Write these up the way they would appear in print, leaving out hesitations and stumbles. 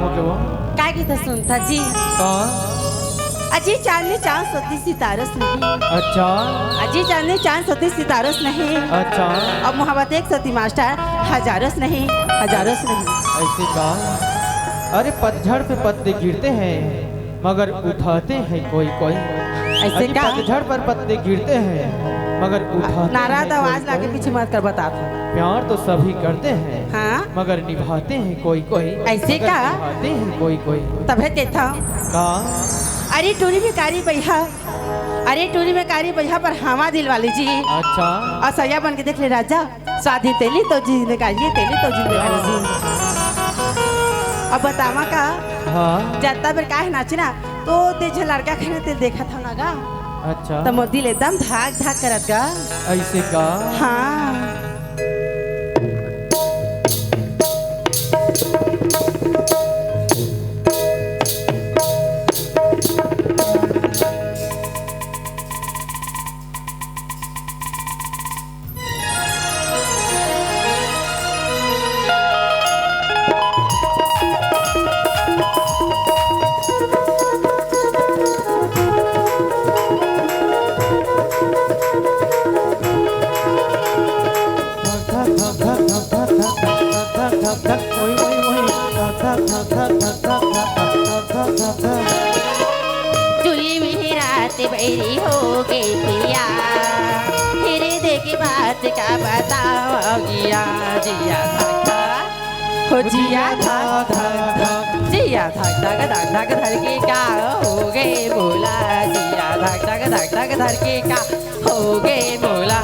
हो गया वो? काय की तो सुनता जी अजी चांदनी चांद सोती सितारस नहीं। अच्छा अजी चांदनी चांद सोती सितारस नहीं। अच्छा अब मोहब्बत एक सती मास्टर हजारस नहीं हजारस नहीं। ऐसे का? अरे पतझड़ पे पत्ते गिरते हैं मगर उठाते हैं कोई कोई। ऐसे का? पतझड़ पर पत्ते गिरते हैं मगर उठाते नाराज हैं आवाज कोई लाके कोई। पीछे मत कर बता था। प्यार तो सभी करते हैं हाँ मगर निभाते हैं कोई कोई। ऐसे मगर का? निभाते हैं कोई कोई। तबे देता का? अरे टूरी में कारी भैया अरे टूरी में कारी भैया पर हवा दिल वाली जी। अच्छा और सैया बन के देख ले राजा शादी तेली तो जी निकालिए तेली तो जी निकालिए जी। अब बतावा का हाँ जाता फिर काहे नाचना तो तेज लड़का खाने ते देखा था ना गा अच्छा तो मोर दिल एकदम धाक धाक करत गा। ऐसे का? हाँ चुली में रात बैरी हो गई पिया फिर देखी बात का बताओ जिया जिया था हो जिया था जिया धक धक धक धक धर के का हो गए बोला जिया धक धक धक धक धर के का हो गए बोला।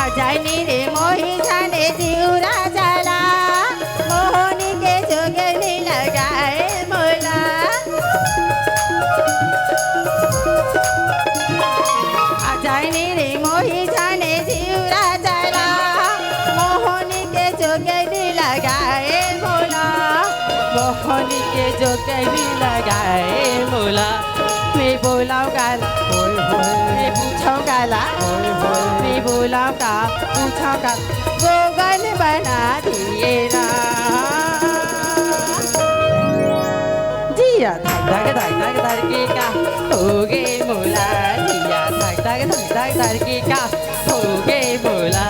अजानी रे मोही जाने जीवरा जाला मोहनी के जोगनी लगाए मोला। अजानी रे मोही जाने जीवरा जाला मोहनी के जोगनी लगाए मोला। मोहनी के जोगनी लगाए मोला। मैं बोलाऊ गाला मैं पूछाऊ गाला मैं बोलाऊ का पूछाऊ का गोगन बना दिए ना जिया धक धक धक धक धर के का हो गए मोला जिया धक धक धक धक धर के का हो गए मोला।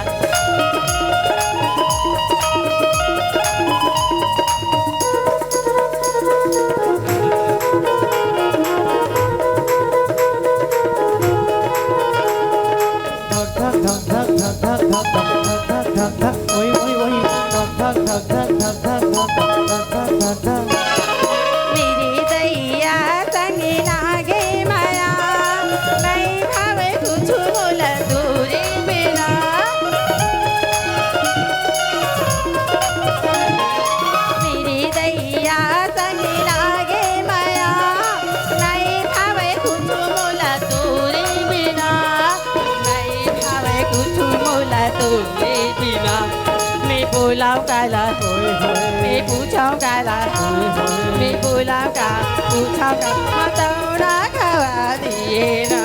मेरी दैया संग लागे माया नहीं भावे कुछ मोल दूरी बिना। मेरी दैया संग लागे माया नहीं भावे कुछ मोल दूरी बिना। नहीं भावे कुछ मोल दूरी बिना। मैं बोलाऊ गाला मैं पूछाऊ गाला मैं बोलाऊ का पूछाऊ का मतौरा खवा दिए ना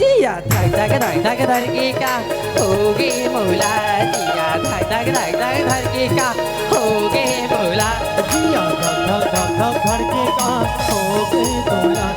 जिया धक धक धक धक धर के का हो गए मोला। जिया धक धक धक धक धर के का हो गए मोला। जिया धक धक धक धक धर के का हो गए मोला।